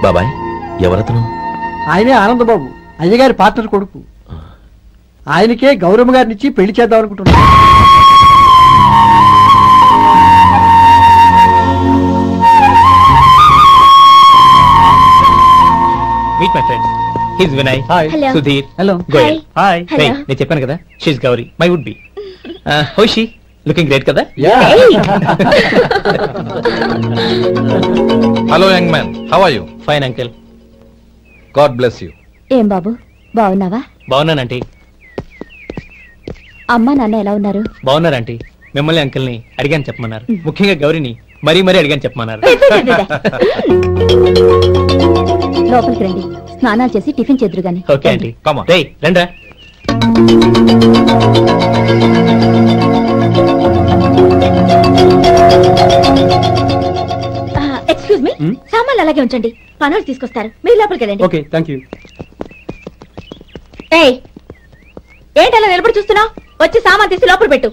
బాబాయ్ ఎవరతను? ఆయనే ఆనందబాబు, అయ్యగారి పార్ట్నర్ కొడుకు. ఆయనకే గౌరమ్మ గారినిచ్చి పెళ్లి చేద్దాం అనుకుంటున్నా. Meet my friends. He's Vinay, Sudheer, hello. Goyal. Hi. నేను చెప్పాను కదా, she's Gowri, my would be. How's she looking great కదా? Hello young man, how are you? Fine uncle. God bless you. ఏం బాబు, బాగున్నావా? బాగున్నానంటీ. అమ్మా నాన్న ఎలా ఉన్నారు? బాగున్నారంటీ. మిమ్మల్ని అంకిల్ని అడిగాను చెప్పమన్నారు. ముఖ్యంగా గౌరీని మరీ మరీ అడిగాను చెప్పమన్నారు. లోపలికి రండి, స్నానాలు చేసి టిఫిన్ చేద్దరు గాని. Okay aunty. రేయ్ రండ్రా. ఎక్స్క్యూజ్ మీ, సామాన్లు అలాగే ఉంచండి, పనులు తీసుకొస్తారు, మీరు లోపలికి వెళ్ళండి. Okay, thank you. ఏయ్, ఏంటి అలా నిలబడి చూస్తున్నావు? వచ్చి సామాన్ తీసి లోపల పెట్టు.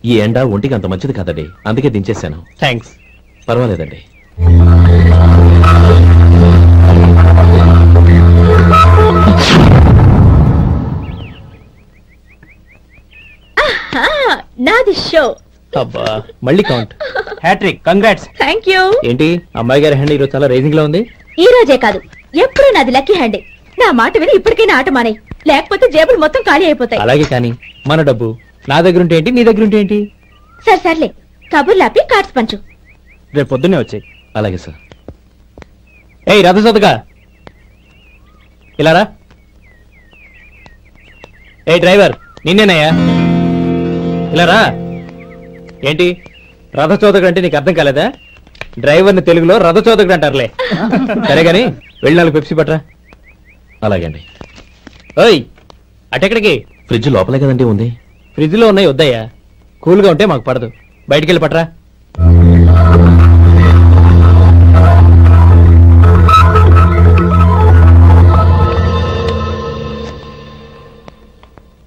ఈ ఎండ ఒంటికి అంత మంచిది కాదండి, అందుకే దించేశాను. థ్యాంక్స్. పర్వాలేదండి. నాది షో. అబ్బా, మళ్ళీ count. Hattrick, congrats. Thank you. ఏంటి అమ్మాయి గారి హ్యాండ్ ఈరోజు చాలా రైజింగ్ లో ఉంది? ఈ రోజే కాదు, ఎప్పుడు నాది లక్కీ హ్యాండే. నా మాట విని ఇప్పటికైనా ఆట మానే, లేకపోతే జేబులు మొత్తం ఖాళీ అయిపోతాయి. అలాగే కానీ మన డబ్బు నా దగ్గర ఉంటే ఏంటి, నీ దగ్గర ఉంటే ఏంటి? సరే సర్లే, కబుర్లు ఆపి కార్డ్స్ పంచు. రేపు పొద్దున్నే వచ్చాయి. అలాగే సార్. ఏయ్ రథసోదగా, ఇలా రా. ఏ డ్రైవర్, నిన్నేనయ్యా, ఇలా రా. ఏంటి రథచోదకుడు అంటే నీకు అర్థం కాలేదా? డ్రైవర్ని తెలుగులో రథచోదకుడు అంటారులే. సరే గాని వెళ్ళి 4 పెప్సీ పట్రా. అలాగే అండి. ఓయ్, అటెక్కడికి? ఫ్రిడ్జ్ లోపలే కదండి ఉంది. ఫ్రిడ్జ్ లో ఉన్నాయి వద్దయ్యా, కూల్గా ఉంటే మాకు పడదు. బయటికి వెళ్ళి పట్రా.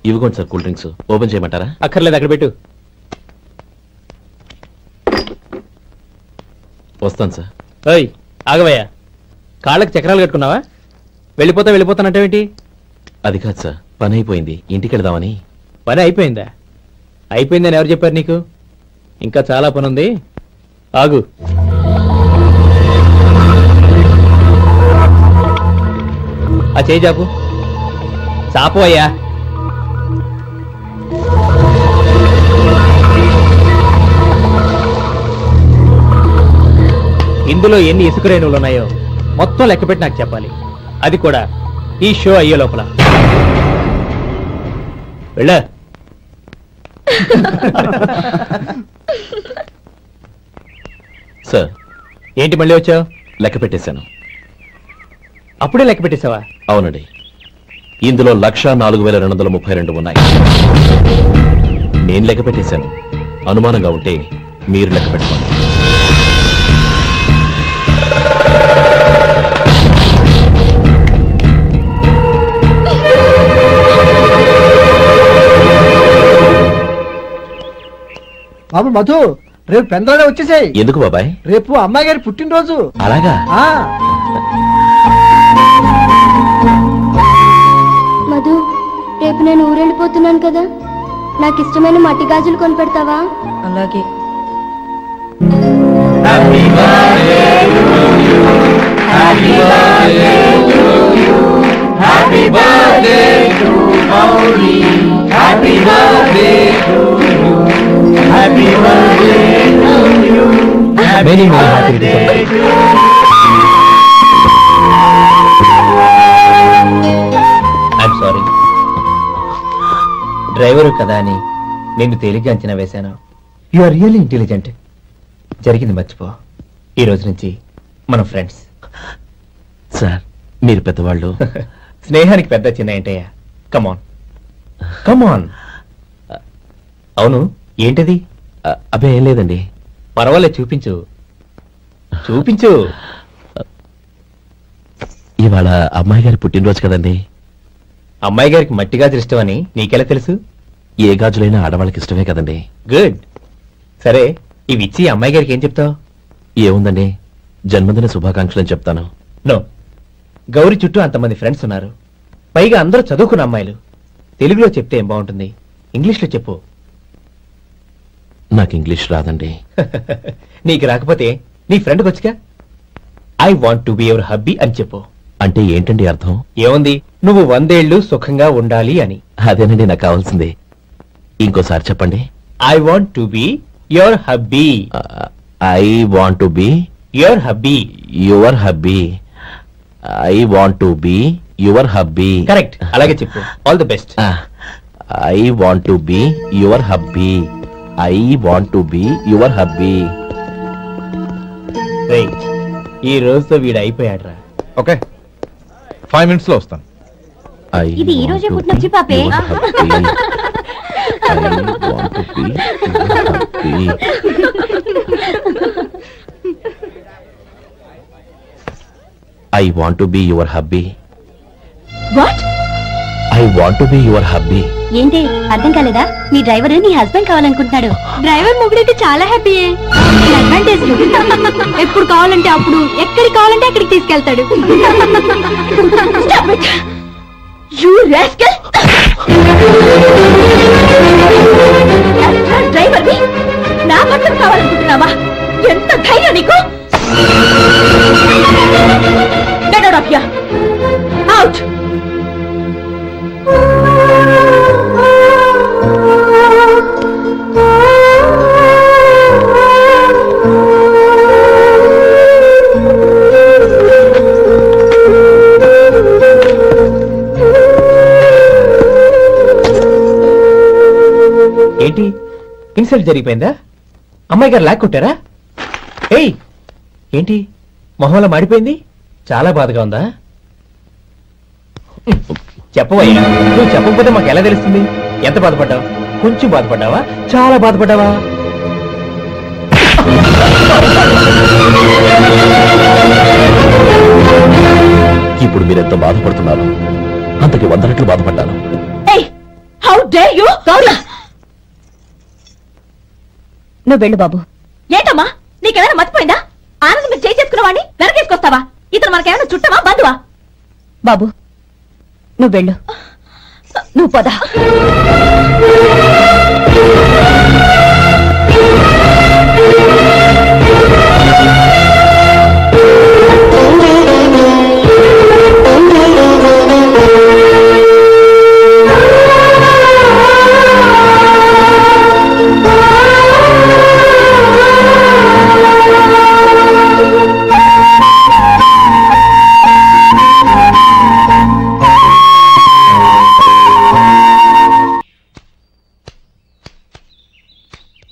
ఇవ్వకోండి సార్, కూల్ డ్రింక్స్. ఓపెన్ చేయమంటారా? అక్కర్లేదు, అక్కడ పెట్టు. వస్తాను సార్. ఓయ్ ఆగవయ్యా, కాళ్ళకి చక్రాలు కట్టుకున్నావా? వెళ్ళిపోతానంటావేంటి? అది కాదు సార్, పని అయిపోయింది, ఇంటికి వెళదామని. పని అయిపోయిందా? అయిపోయిందని ఎవరు చెప్పారు నీకు? ఇంకా చాలా పని ఉంది, ఆగు. ఆ చేయి చాపు. చాపు అయ్యా. ఇందులో ఎన్ని ఇసుక రేణువులు ఉన్నాయో మొత్తం లెక్కపెట్టి నాకు చెప్పాలి, అది కూడా ఈ షో అయ్యే లోపల. వెళ్ళ. సార్. ఏంటి మళ్ళీ వచ్చావు? లెక్క పెట్టేశాను. అప్పుడే లెక్క పెట్టేశావా? అవునండి, ఇందులో 1,04,232 ఉన్నాయి. నేను లెక్క పెట్టేశాను, అనుమానంగా ఉంటే మీరు లెక్క పెట్టుకోండి. బాబు మధు, రేపు పెందలోనే వచ్చేసాయి. ఎందుకు బాబాయ్? రేపు అమ్మాయి గారి పుట్టినరోజు. అలాగా? మధు, రేపు నేను ఊరెళ్ళిపోతున్నాను కదా, నాకు ఇష్టమైన మట్టి గాజులు కొనిపెడతావా? అలాగే. Happy birthday to you. Many many happy returns. I'm sorry, driver కదా అని నిన్ను తేలిగ్గా అంచనా వేశాను. You are really intelligent. జరిగింది మర్చిపో. ఈ రోజు నుంచి మనం ఫ్రెండ్స్. సార్ మీరు పెద్దవాళ్ళు. స్నేహానికి పెద్ద చిన్న ఏంటయ్యా? కమాన్ కమాన్. అవును, ఏంటది? అబ్బే ఏం లేదండి. పర్వాలేదు, చూపించు చూపించు. ఇవాళ అమ్మాయి గారి పుట్టినరోజు కదండి. అమ్మాయి గారికి మట్టి గాజులు ఇష్టమని నీకెలా తెలుసు? ఏ గాజులైనా ఆడవాళ్ళకి ఇష్టమే కదండి. గుడ్. సరే, ఇవి ఇచ్చి అమ్మాయి గారికి ఏం చెప్తావు? ఏముందండి, జన్మదిన శుభాకాంక్షలు అని చెప్తాను. నో, గౌరీ చుట్టూ అంతమంది ఫ్రెండ్స్ ఉన్నారు. పైగా అందరూ చదువుకున్న అమ్మాయిలు. తెలుగులో చెప్తే ఏం బాగుంటుంది? ఇంగ్లీష్లో చెప్పు. నాకు ఇంగ్లీష్ రాదండి. నీకు రాకపోతే నీ ఫ్రెండ్కి వచ్చిగా I want to be your hubby అని చెప్పు. అంటే ఏంటండి అర్థం? ఏముంది, నువ్వు 100 ఏళ్ళు సుఖంగా ఉండాలి అని. అదేనండి నాకు కావాల్సింది. ఇంకోసారి చెప్పండి. I want to be your hubby. I want to be your hubby. Your hubby. I want to be your hubby. Correct, అలాగే చెప్పు. All the best. I want to be your hubby. I want to be your hubby. ఈ రోజుతో వీడు అయిపోయాడ్రా. Okay, 5 minutes లో వస్తాను. ఇది ఈ రోజే పుట్టినొచ్చి పాపే. I want to be your hubby. What? I want to be your hubby. ఏంటి అర్థం కాలేదా? నీ డ్రైవర్ నీ హస్బెండ్ కావాలనుకుంటున్నాడు. డ్రైవర్ మొగుడైతే చాలా హ్యాపీయే. అడ్వాంటేజ్ ఎప్పుడు కావాలంటే అప్పుడు, ఎక్కడికి కావాలంటే అక్కడికి తీసుకెళ్తాడు. డ్రైవర్ నా భర్తను కావాలనుకుంటున్నావా? ఎంత ధైర్యం నీకు! Get out of here! Out! ఏంటి, ఇన్సల్ట్ జరిగిపోయిందా? అమ్మాయి గారు లాక్కొట్టారా? ఏయ్, ఏంటి మొహంలో మాడిపోయింది? చాలా బాధగా ఉందా? చెప్పవయ్యా, నువ్వు చెప్పకపోతే మాకు ఎలా తెలుస్తుంది? ఎంత బాధపడ్డావు? కొంచెం బాధపడ్డావా? చాలా బాధపడ్డావా? ఇప్పుడు మీరెంత బాధపడుతున్నారు, అంతకి 100 రెట్లు బాధపడ్డాను. How dare you! గౌరీ, నువ్వు వెళ్ళు బాబు. ఏంటమ్మా, నీకేమైనా మర్చిపోయిందా? ఆనందం మీరు చేసుకున్న వాడిని వెనకేసుకొస్తావా? ఇతను మనకేమైనా చుట్టమా, బంధువా? బాబు నువ్వు వెళ్ళు, నువ్వు పద.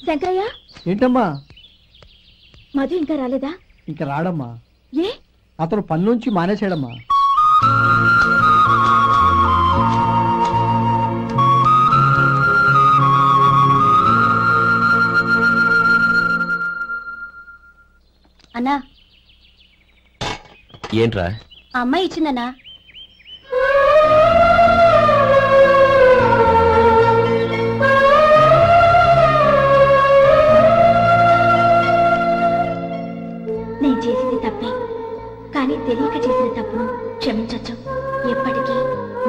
శంకరయ్య, ఏంటమ్మా? మధు ఇంకా రాలేదా? ఇంకా రాడమ్మా. ఏ? అతను పనిలోంచి మానేశాడమ్మా. అన్నా, ఏంట్రా? ఆ అమ్మాయి ఇచ్చిందన్నా. నేను చేసింది తప్పే, కానీ తెలియక చేసిన తప్పును క్షమించొచ్చు. ఎప్పటికీ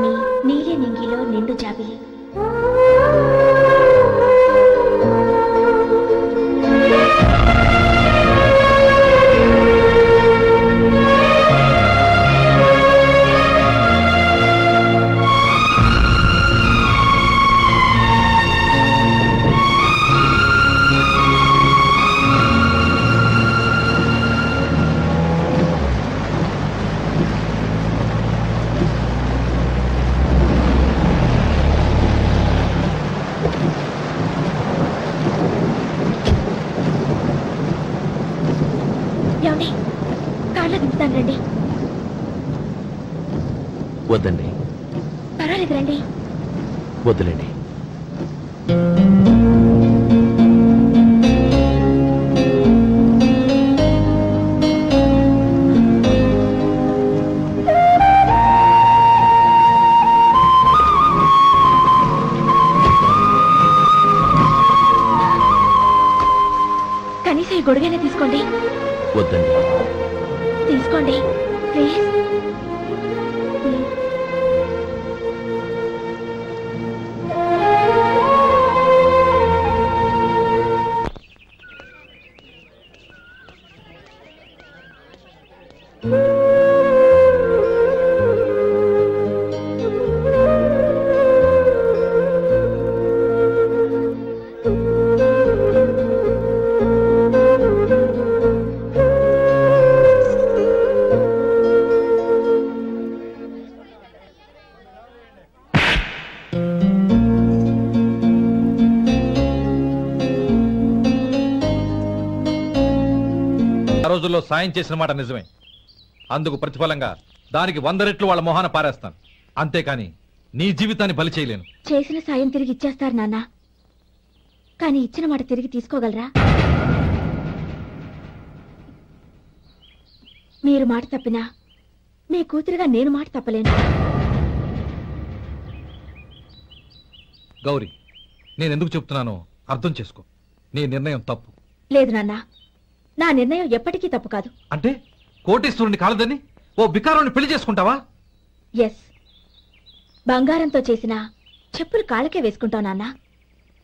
మీ నీలి నింగిలో నిండు జాబిలి. ఏమండి కార్లో దింపుతాను రండి. వద్దండి, పర్వాలేదు రండి. వద్దులేండి. కనీసం ఈ గొడుగైనా తీసుకోండి. వద్దండి. తీసుకోండి ప్లీజ్. రోజుల్లో సాయం చేసిన మాట నిజమే. అందుకు ప్రతిఫలంగా దానికి 100 రెట్లు వాళ్ళ మొహాన పారేస్తాను. అంతేకాని నీ జీవితాన్ని బలి చేయలేను. చేసిన సాయం తిరిగి ఇచ్చేస్తారు నాన్న, కానీ ఇచ్చిన మాట తిరిగి తీసుకోగలరా? మీరు మాట తప్పినా మీ కూతురుగా నేను మాట తప్పలేను. గౌరీ, నేనెందుకు చెప్తున్నానో అర్థం చేసుకో. నీ నిర్ణయం తప్పు. లేదు నాన్న, నా నిర్ణయం ఎప్పటికీ తప్పు కాదు. అంటే కోటీశ్వరుని కాలదని ఓ బికారాన్ని పెళ్లి చేసుకుంటావా? ఎస్, బంగారంతో చేసిన చెప్పులు కాళ్ళకే వేసుకుంటావు నాన్న.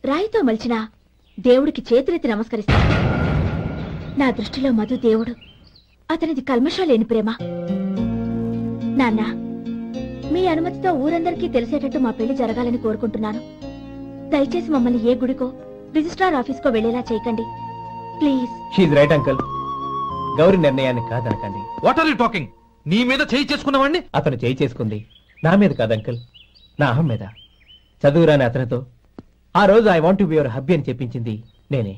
రాయితో మలిచిన దేవుడికి చేతులెత్తి నమస్కరిస్తా. నా దృష్టిలో మధు దేవుడు, అతనిది కల్మషం లేని ప్రేమ. నాన్న, మీ అనుమతితో ఊరందరికీ తెలిసేటట్టు మా పెళ్లి జరగాలని కోరుకుంటున్నాను. దయచేసి మమ్మల్ని ఏ గుడికో రిజిస్ట్రార్ ఆఫీస్కో వెళ్లేలా చేయకండి please. She's right uncle. Gowri నిర్ణయాన్ని కాదనకండి. What are you talking? నీ మీద చేయి చేసుకున్నవాడిని అతను చేయి చేసుకుంది నా మీద కాదు అంకుల్, నా అహం మీద. చదువురాని అతనితో ఆ రోజు I want to be your hubby అని చెప్పించింది నేనే.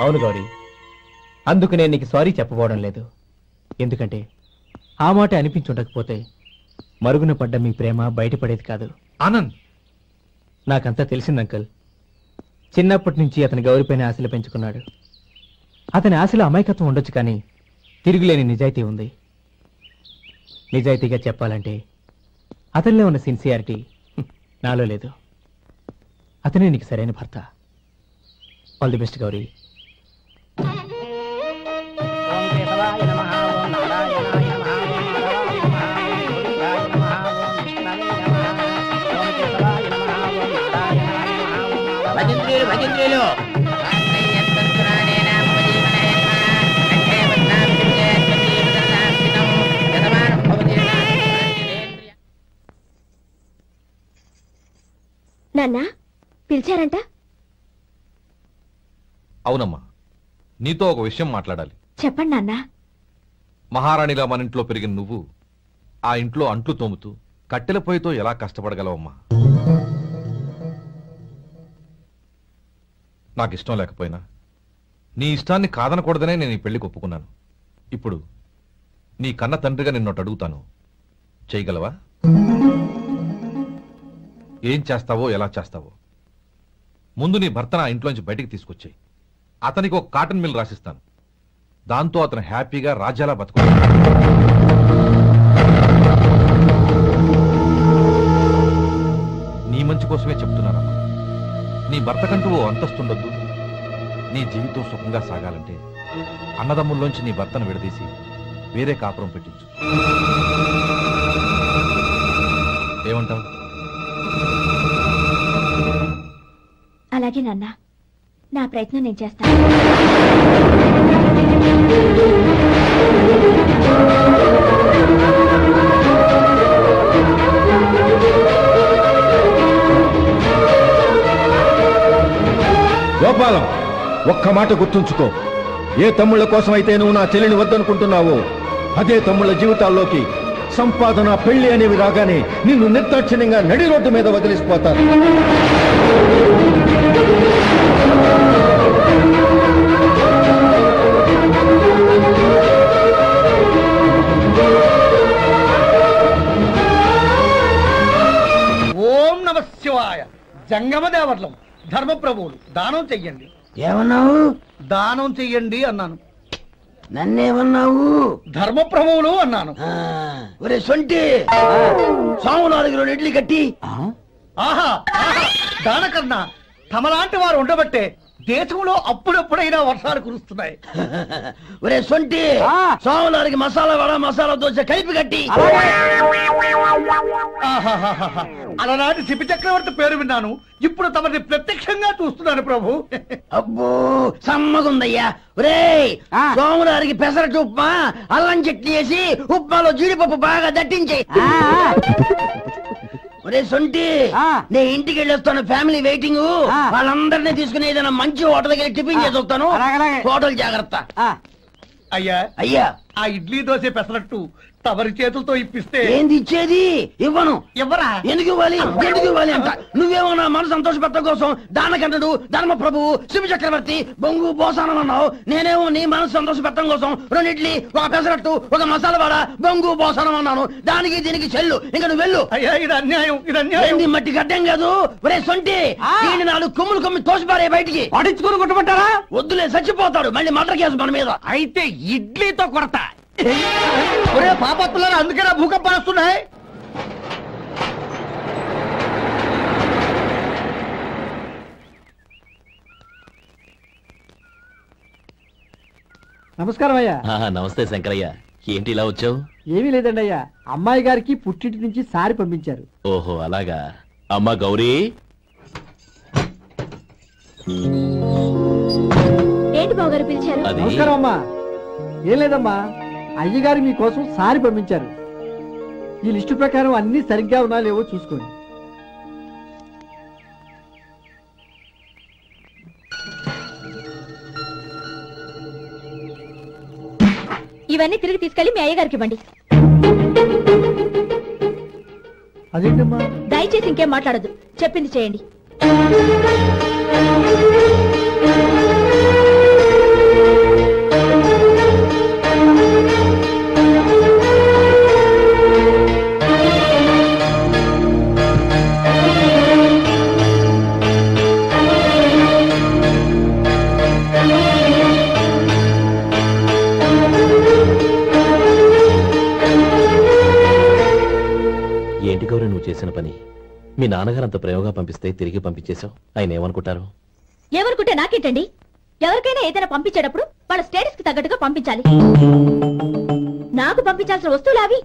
అవును గౌరీ, అందుకు నేను నీకు సారీ చెప్పబోవడం లేదు. ఎందుకంటే ఆ మాట అనిపించుండకపోతే మరుగున పడ్డ మీ ప్రేమ బయటపడేది కాదు. ఆనంద్, నాకంతా తెలిసింది అంకుల్. చిన్నప్పటి నుంచి అతని గౌరీపైన ఆశలు పెంచుకున్నాడు. అతని ఆశలో అమాయకత్వం ఉండొచ్చు, కానీ తిరుగులేని నిజాయితీ ఉంది. నిజాయితీగా చెప్పాలంటే అతనిలో ఉన్న సిన్సియారిటీ నాలో లేదు. అతనే నీకు సరైన భర్త. All the best Gauri. నాన్న పిలిచారంట? అవునమ్మా, నీతో ఒక విషయం మాట్లాడాలి. చెప్పండి నాన్న. మహారాణిగా మన ఇంట్లో పెరిగిన నువ్వు ఆ ఇంట్లో అంట్లు తోముతూ కట్టెల పొయ్యితో ఎలా కష్టపడగలవమ్మా? నాకు ఇష్టం లేకపోయినా నీ ఇష్టాన్ని కాదనకూడదనే నేను ఈ పెళ్లికి ఒప్పుకున్నాను. ఇప్పుడు నీ కన్న తండ్రిగా నిన్నొట్టు అడుగుతాను, చేయగలవా? ఏం చేస్తావో, ఎలా చేస్తావో ముందు నీ భర్తను ఆ ఇంట్లోంచి బయటికి తీసుకొచ్చాయి. అతనికి ఒక కాటన్ మిల్ రాసిస్తాను. దాంతో అతను హ్యాపీగా రాజ్యాలా బతుకుతాడు. నీ మంచి కోసమే చెప్తున్నానమ్మా. నీ భర్తకంటూ ఓ అంతస్తుండొద్దు. నీ జీవితం సుఖంగా సాగాలంటే అన్నదమ్ముల్లోంచి నీ భర్తను విడదీసి వేరే కాపురం పెట్టించు. ఏమంటావు? అలాగే నాన్న, నా ప్రయత్నం నేను చేస్తాను. గోపాలం, ఒక్క మాట గుర్తుంచుకో. ఏ తమ్ముళ్ళ కోసం అయితే నువ్వు నా చెల్లిని వద్దనుకుంటున్నావో అదే తమ్ముళ్ళ జీవితాల్లోకి సంపాదన, పెళ్లి అనేవి రాగానే నిన్ను నిర్దాక్షిణ్యంగా నడి రోడ్డు మీద వదిలిసిపోతారు. జంగమ దేవర్లం ధర్మప్రభువులు దానం చెయ్యండి. ఏమన్నావు? దానం చెయ్యండి అన్నాను. నన్నేమన్నావు? ధర్మప్రభువులు అన్నాను. ఒరే సొంటి, సాము 4 ఇడ్లీ కట్టి. ఆహా దానకన్నా తమలాంటి వారు ఉండబట్టే దేశంలో అప్పుడప్పుడైనా వర్షాలు కురుస్తున్నాయి. ఒరే సొంటి, సాము మసాలా వడ మసాలా దోశ కలిపి కట్టి. అలనాటి శిపి చక్రవర్తి పేరు విన్నాను, ఇప్పుడు తమని ప్రత్యక్షంగా చూస్తున్నాను ప్రభు. అబ్బో సమ్మగుందయ్యా. ఒరే సోములారికి పెసరట్టు ఉప్మా అల్లం చట్నీ వేసి ఉప్మాలో జీడిపప్పు బాగా దట్టించేయి. ఒరే సొంటి, నేను ఇంటికి వెళ్ళొస్తాను, ఫ్యామిలీ వెయిటింగ్. వాళ్ళందరినీ తీసుకుని ఏదైనా మంచి హోటల్ దగ్గర టిఫిన్ చేసి వస్తాను. హోటల్ జాగ్రత్త. అయ్యా అయ్యా, ఆ ఇడ్లీ దోశ పెసరట్టు తమరి చేతులతో ఇప్పిస్తే. ఏంది ఇచ్చేది? ఇవ్వను. ఎవరా? ఎందుకు ఇవ్వాలి? ఎందుకు ఇవ్వాలి అంట? నువ్వేమో నా మనసు సంతోషపెట్టడం కోసం దానకంటుడు ధర్మ ప్రభువు శివ చక్రవర్తి బొంగు బోసానం అన్నావు. నేనేమో నీ మనసు సంతోషపెట్టడం కోసం 2 ఇడ్లీ, 1 పెసరట్టు, 1 మసాలా వడ, బొంగు బోసానం అన్నాను. దానికి దీనికి చెల్లు. ఇంకా నువ్వు వెళ్ళు. అయ్యా ఇది అన్యాయం, ఇది అన్యాయం. ఏంది మట్టి గడ్డం కాదు. ఒరే సొంటి, దీన్ని 4 కొమ్ములు కొమ్మి తోసిపారే బయటికి. పడించుకుని కొట్టమంటారా? వద్దులే, చచ్చిపోతాడు. మళ్ళీ మర్డర్ కేసు మన మీద. అయితే ఇడ్లీతో కొడతా. ఒరే పాపత్తులారా, అందుకేనా భూకంపాలు వస్తున్నాయి? నమస్కారం అయ్యా. నమస్తే శంకరయ్య, ఏంటి ఇలా వచ్చావు? ఏమీ లేదండి అయ్యా, అమ్మాయి గారికి పుట్టింటి నుంచి సారి పంపించారు. ఓహో అలాగా. అమ్మా గౌరీ. ఏంటి బావగారు పిలిచారు? అది నమస్కారం అమ్మా. ఏం లేదమ్మా, అయ్యగారు మీకోసం సారి పంపించారు. ఈ లిస్టు ప్రకారం అన్ని సరిగ్గా ఉన్నా లేవో చూసుకోండి. ఇవన్నీ తిరిగి తీసుకెళ్లి మీ అయ్యగారికి ఇవ్వండి. అదేంటమ్మా? దయచేసి ఇంకేం మాట్లాడద్దు, చెప్పింది చేయండి. ఏంటి గౌరీ నువ్వు చేసిన పని? మీ నాన్నగారు అంత ప్రేమగా పంపిస్తే తిరిగి పంపించేశావు. ఆయన ఏమనుకుంటారు? ఏమనుకుంటే నాకేంటండి? ఎవరికైనా ఏదైనా పంపించేటప్పుడు వాళ్ళ స్టేటస్ కి తగ్గట్టుగా పంపించాలి. నాకు పంపించాల్సిన వస్తువులు అవి.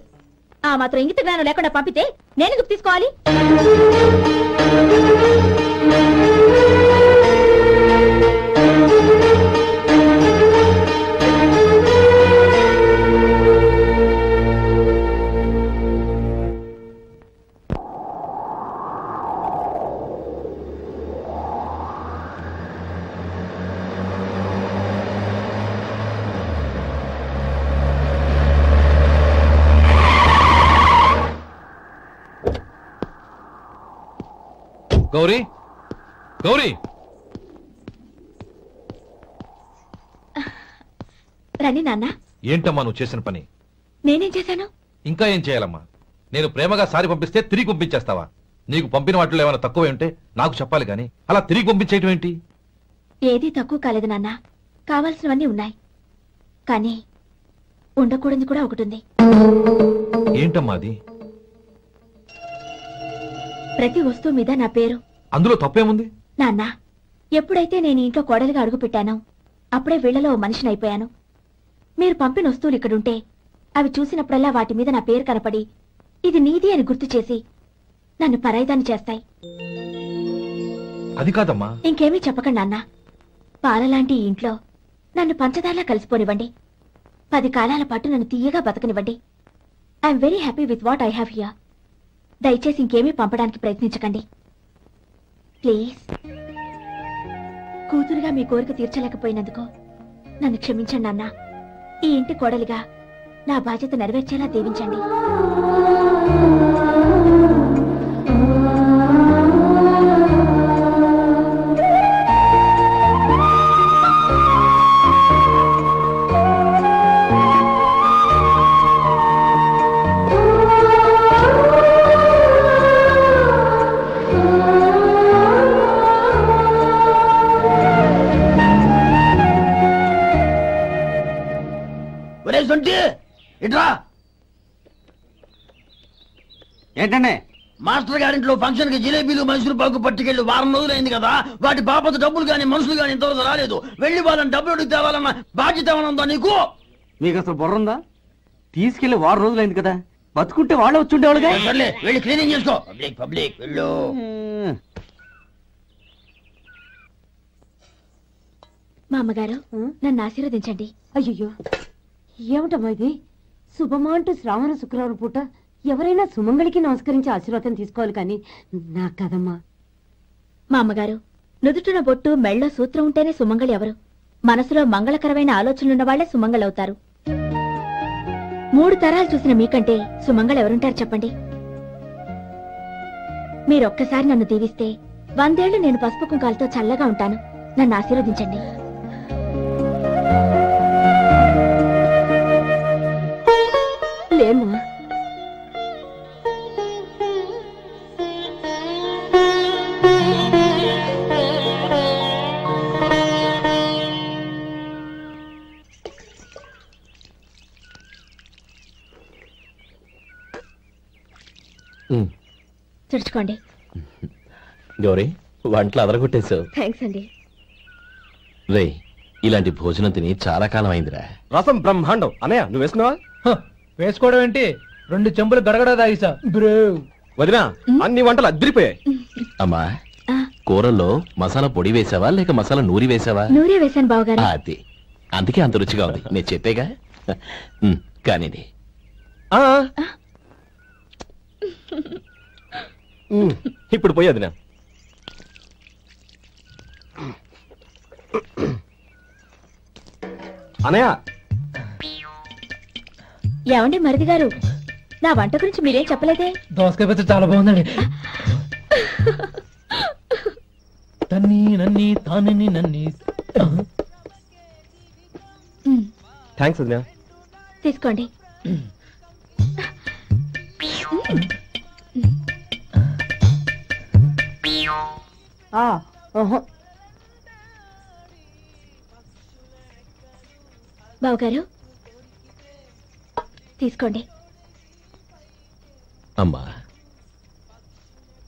ఆ మాత్రం ఇంగిత జ్ఞానం లేకుండా పంపితే నేనెందుకు తీసుకోవాలి? గౌరీ, గౌరీ, రండి నాన్న. ఏంటమ్మా నువ్వు చేసిన పని? నేనేం చేశాను? ఇంకా ఏం చేయాలమ్మా? నేను ప్రేమగా సారి పంపిస్తే తిరిగి పంపించేస్తావా? నీకు పంపిన వాటిలో ఏమైనా తక్కువ ఉంటే నాకు చెప్పాలి గాని అలా తిరిగి పంపించేయటం ఏంటి? ఏదీ తక్కువ కాలేదు నాన్న, కావాల్సినవన్నీ ఉన్నాయి. కానీ ఉండకూడదు కూడా ఒకటి ఉంది. ఏంటమ్మా అది? ప్రతి వస్తువు మీద నా పేరు. అందులో తప్పేముంది? నాన్న, ఎప్పుడైతే నేను ఇంట్లో కోడలిగా అడుగు పెట్టానో అప్పుడే వీళ్లలో ఓ మనిషిని అయిపోయాను. మీరు పంపిన వస్తువులు ఇక్కడుంటే అవి చూసినప్పుడల్లా వాటి మీద నా పేరు కనపడి ఇది నీది అని గుర్తు చేసి నన్ను పరాయిదాన్ని చేస్తాయి. అది కాదమ్మా. ఇంకేమీ చెప్పకండి నాన్న. పాలలాంటి ఈ ఇంట్లో నన్ను పంచదారలా కలిసిపోనివ్వండి. 10 కాలాల పాటు నన్ను తీయగా బతకనివ్వండి. I'm very happy with what I have here. దయచేసి ఇంకేమీ పంపడానికి ప్రయత్నించకండి ప్లీజ్. కూతురుగా మీ కోరిక తీర్చలేకపోయినందుకు నన్ను క్షమించండి నాన్న. ఈ ఇంటి కోడలిగా నా బాధ్యత నెరవేర్చేలా దీవించండి. సొంటి ఇట్రా. ఏంటండి? మాస్టర్ గారింట్లో ఫంక్షన్ కి జిలేబీలు మైసూరు పాకు పట్టుకెళ్ళి వారం రోజులైంది కదా, వాటి బాపత డబ్బులు గాని మనుషులు గాని ఇంతవరకు రాలేదు. వెళ్ళి వాళ్ళని డబ్బులు అడిగి తేవాలన్న బాధ్యత ఏమైనా ఉందా నీకు? మీకు అసలు బుర్ర ఉందా? తీసుకెళ్లి వారం రోజులైంది కదా, బతుకుంటే వాళ్ళే వచ్చి ఉండేవాళ్ళుగా. సర్లే వెళ్ళి క్లీనింగ్ చేసుకో. పబ్లిక్ పబ్లిక్ వెళ్ళు. మా అమ్మగారు నన్ను ఆశీర్వదించండి. అయ్యో ఏమిటమ్మా ఇది? శుభమా అంటూ శ్రావణ శుక్రవారం పూట ఎవరైనా సుమంగళికి నమస్కరించి ఆశీర్వాదం తీసుకోవాలి కానీ నాకు కదమ్మా. మా అమ్మగారు నుదుటిన బొట్టు మెళ్ళో సూత్రం ఉంటేనే సుమంగళి ఎవరు? మనసులో మంగళకరమైన ఆలోచనలున్న వాళ్లే సుమంగళవుతారు. 3 తరాలు చూసిన మీకంటే సుమంగళ ఎవరుంటారు చెప్పండి? మీరొక్కసారి నన్ను దీవిస్తే 100 ఏళ్లు నేను పసుపు కుంకాలతో చల్లగా ఉంటాను. నన్ను ఆశీర్వదించండి. లేమ్మా, తుడుచుకోండి. గౌరీ, వంటలు అదరగొట్టేశావు. థ్యాంక్స్ అండి. రే, ఇలాంటి భోజనం తిని చాలా కాలం అయిందిరా. రసం బ్రహ్మాండం. అనయ్య నువ్వు వేసుకున్నావా? వేసుకోవడం ఏంటి, 2 చెంబులు గడగడ తాగిసా. వదినా అన్ని వంటలు అద్దరిపోయాయి. అమ్మా, కూరల్లో మసాలా పొడి వేసావా లేక మసాలా నూరి వేసావా? నూరే వేశాను బావగారు. అది అందుకే అంత రుచిగా ఉంది. నేను చెప్పేగా. కానీ ఇప్పుడు పోయి వదినా. అనయ్య, ఏమండి మరిది గారు, నా వంట గురించి మీరేం చెప్పలేదే? దోసకాయ పచ్చడి చాలా బాగుందండి. తన్ని నన్ని తానని నన్ని. థ్యాంక్స్ వదినా. తీసుకోండి. బావగారు తీసుకోండి. అమ్మా,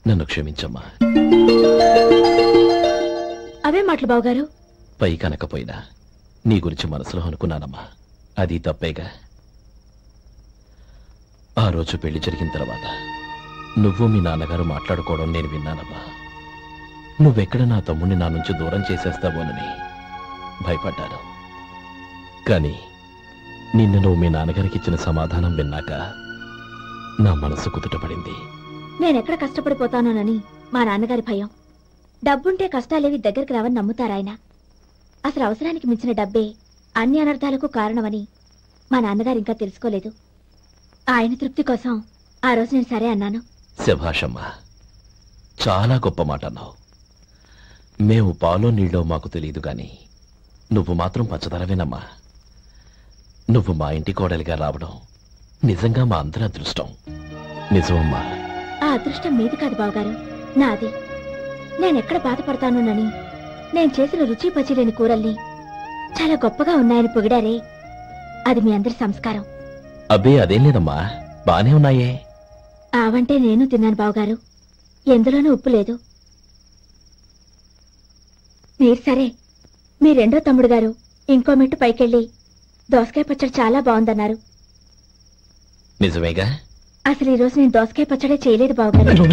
నన్ను క్షమించమ్మా. అవే మాటలు బావగారు. పై కనకపోయినా నీ గురించి మనసులో అనుకున్నానమ్మా. అది తప్పేగా. ఆ రోజు పెళ్లి జరిగిన తర్వాత నువ్వు మీ నాన్నగారు మాట్లాడుకోవడం నేను విన్నానమ్మా. నువ్వెక్కడ నా తమ్ముడిని నా నుంచి దూరం చేసేస్తావోనని భయపడ్డాను. కానీ నిన్ను నువ్వు మీ నాన్నగారికి ఇచ్చిన సమాధానం విన్నాక నా మనసు కుదుటపడింది. నేనెక్కడ కష్టపడిపోతానోనని మా నాన్నగారి భయం. డబ్బుంటే కష్టాలేవి దగ్గరికి రావని నమ్ముతారాయన. అసలు అవసరానికి మించిన డబ్బే అన్ని అనర్థాలకు కారణమని మా నాన్నగారు ఇంకా తెలుసుకోలేదు. ఆయన తృప్తి కోసం ఆ రోజు నేను సరే అన్నాను. శభాషమ్మా, చాలా గొప్ప మాట అన్నావు. మేము పాలో నీళ్ళో మాకు తెలియదు గాని నువ్వు మాత్రం పచ్చదనవేనమ్మా. నువ్వు మా ఇంటి కోడలిగా రావడం నిజంగా మా అందరి అదృష్టం. నిజమమ్మా. ఆ అదృష్టం మీది కాదు బావగారు, నాది. నేనెక్కడ బాధపడతానోనని నేను చేసిన రుచి పచిలేని కూరల్ని చాలా గొప్పగా ఉన్నాయని పొగిడారే, అది మీ అందరి సంస్కారం. అబ్బే అదేం లేదమ్మా, బానే ఉన్నాయే. ఆవంటే నేను తిన్నాను బావగారు, ఎందులోనూ ఉప్పు లేదు. మీరు సరే, మీ రెండో తమ్ముడు గారు ఇంకో మెట్టు పైకెళ్ళి దోసకాయ పచ్చడి చాలా బాగుందన్నారు. నిజమేగా? అసలు ఈ రోజు నేను దోసకాయ పచ్చడే చేయలేదు బావగారు.